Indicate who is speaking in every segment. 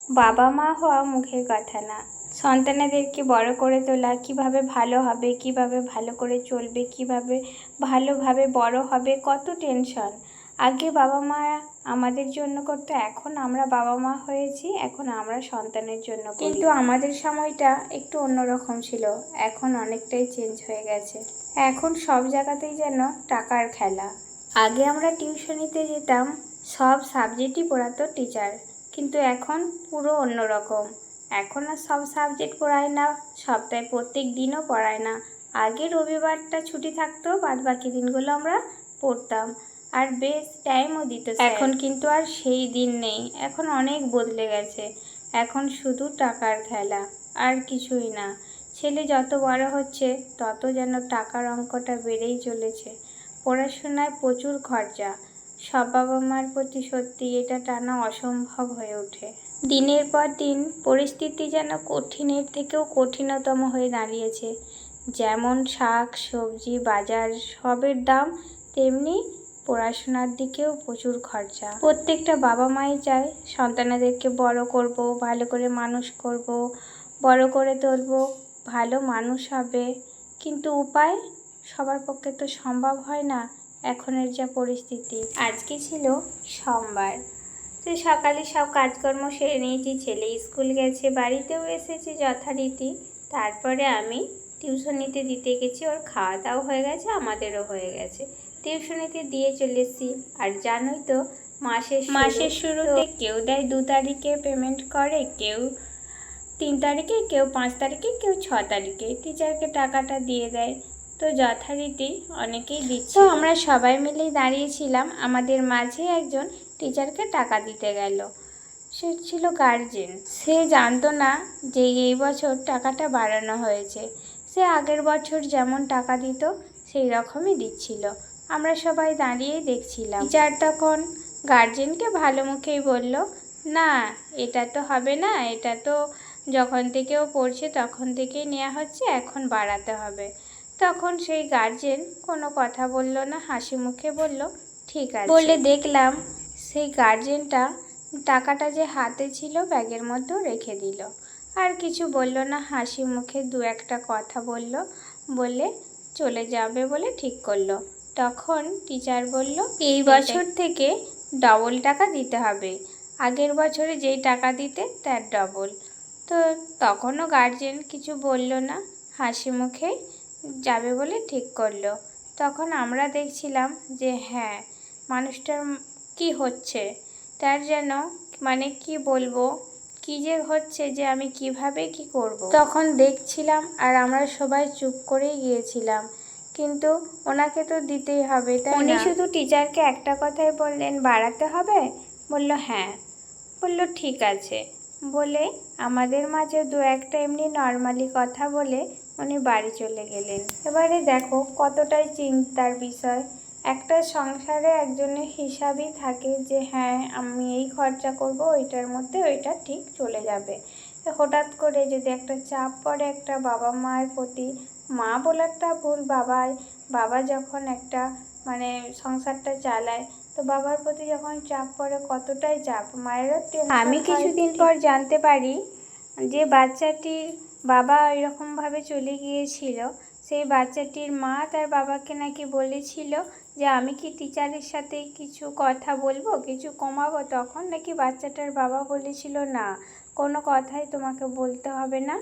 Speaker 1: বাবা মা হওয়া মুখের কথা না, সন্তানেদেরকে বড় করে তোলা, কিভাবে ভালো হবে, কিভাবে ভালো করে চলবে, কিভাবে ভালোভাবে বড় হবে, কত টেনশন। আগে বাবা মা আমাদের জন্য করতো, এখন আমরা বাবা মা হয়েছি, এখন আমরা সন্তানের জন্য করি। কিন্তু আমাদের সময়টা একটু অন্যরকম ছিল, এখন অনেকটাই চেঞ্জ হয়ে গেছে। এখন সব জায়গাতেই যেন টাকার খেলা। আগে আমরা টিউশনিতে যেতাম, সব সাবজেক্টই পড়াতো টিচার, কিন্তু এখন পুরো অন্যরকম। এখন আর সব সাবজেক্ট পড়ায় না, সপ্তাহে প্রত্যেক দিনও পড়ায় না। আগে রবিবারটা ছুটি থাকতো, বাদ বাকি দিনগুলো আমরা পড়তাম, আর বেশ টাইমও দিত। এখন কিন্তু আর সেই দিন নেই, এখন অনেক বদলে গেছে। এখন শুধু টাকার খেলা, আর কিছুই না। ছেলে যত বড় হচ্ছে তত যেন টাকার অঙ্কটা বেড়েই চলেছে। পড়াশোনায় প্রচুর খরচা, সব বাবা মার প্রতি সত্যি এটা টানা অসম্ভব হয়ে ওঠে। দিনের পর দিন পরিস্থিতি যেন কঠিনের থেকেও কঠিনতম হয়ে দাঁড়িয়েছে। যেমন শাক সবজি বাজার সবের দাম, তেমনি পড়াশোনার দিকেও প্রচুর খরচা। প্রত্যেকটা বাবা মাই চায় সন্তানদেরকে বড় করব, ভালো করে মানুষ করব, বড় করে তুলব, ভালো মানুষ হবে, কিন্তু উপায় সবার পক্ষে তো সম্ভব হয় না এখনের যা পরিস্থিতি। আজকে ছিল সোমবার, তো সকালে সব কাজকর্ম সেরে নিয়েছি, ছেলে স্কুল গেছে, বাড়িতেও এসেছে যথারীতি। তারপরে আমি টিউশনিতে দিতে গেছি, ওর খাওয়া দাওয়া হয়ে গেছে, আমাদেরও হয়ে গেছে। টিউশনিতে দিয়ে চলে এসেছি। আর জানোই তো মাসের শুরুতে কেউ দেয় 2 তারিখে পেমেন্ট করে, কেউ 3 তারিখে, কেউ 5 তারিখে, কেউ 6 তারিখে টিচারকে টাকাটা দিয়ে দেয়। তো যথারীতি অনেকেই দিচ্ছে। তো আমরা সবাই মিলেই দাঁড়িয়েছিলাম, আমাদের মাঝে একজন টিচারকে টাকা দিতে গেল। সে ছিল গার্জেন, সে জানতো না যে এই বছর টাকাটা বাড়ানো হয়েছে। সে আগের বছর যেমন টাকা দিত সেই রকমই দিচ্ছিল। আমরা সবাই দাঁড়িয়েই দেখছিলাম। টিচার তখন গার্জেনকে ভালো মুখেই বলল, না এটা তো হবে না, এটা তো যখন থেকেও পড়ছে তখন থেকেই নেওয়া হচ্ছে, এখন বাড়াতে হবে। তখন সেই গার্জেন কোনো কথা বলল না, হাসি মুখে বলল ঠিক আছে। বলে দেখলাম সেই গার্জেনটা টাকাটা যে হাতে ছিল ব্যাগের মধ্যেও রেখে দিল, আর কিছু বলল না, হাসি মুখে 2-1টা কথা বলল, বলে চলে যাবে বলে ঠিক করলো। তখন টিচার বলল এই বছর থেকে ডবল টাকা দিতে হবে, আগের বছরে যেই টাকা দিতে তার ডবল। তো তখনও গার্জেন কিছু বলল না, হাসি মুখে যাবে বলে ঠিক করলো। তখন আমরা দেখছিলাম যে হ্যাঁ, মানুষটার কি হচ্ছে, তার যেন মানে কি বলবো, কি যে হচ্ছে যে আমি কিভাবে কি করব। তখন দেখছিলাম আর আমরা সবাই চুপ করেই গিয়েছিলাম, কিন্তু ওনাকে তো দিতেই হবে, তাই উনি শুধু টিচারকে একটা কথাই বললেন, বাড়াতে হবে? বলল হ্যাঁ। বলল ঠিক আছে বলে আমাদের মাঝে 2-1টা এমনি নর্মালি কথা বলে উনি বাড়ি চলে গেলেন। এবারে দেখো কতটাই চিন্তার বিষয়। একটা সংসারে একজনের হিসাবই থাকে যে হ্যাঁ আমি এই খরচা করব, ওইটার মধ্যে ওইটা ঠিক চলে যাবে। হঠাৎ করে যদি একটা চাপ পড়ে একটা বাবা মায়ের প্রতি, মা বলারটা ভুল, বাবা যখন একটা মানে সংসারটা চালায়, তো বাবার প্রতি যখন চাপ পড়ে কতটাই চাপ, মায়েরও টেনশন। আমি কিছুদিন পর জানতে পারি যে বাচ্চাটির বাবা এরকমভাবে চলে গিয়েছিল, সেই বাচ্চাটির মা তার বাবাকে নাকি বলেছিল যে আমি কি টিচারের সাথে কিছু কথা বলবো, কিছু কমাবো। তখন নাকি বাচ্চাটার বাবা বলেছিল না, কোনো কথাই তোমাকে বলতে হবে না,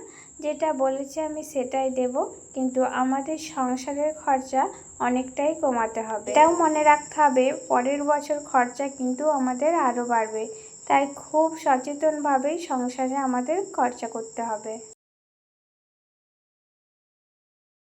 Speaker 1: যেটা বলেছে আমি সেটাই দেব, কিন্তু আমাদের সংসারের খরচা অনেকটাই কমাতে হবে। এটাও মনে রাখতে হবে পরের বছর খরচা কিন্তু আমাদের আরও বাড়বে, তাই খুব সচেতনভাবেই সংসারে আমাদের খরচা করতে হবে।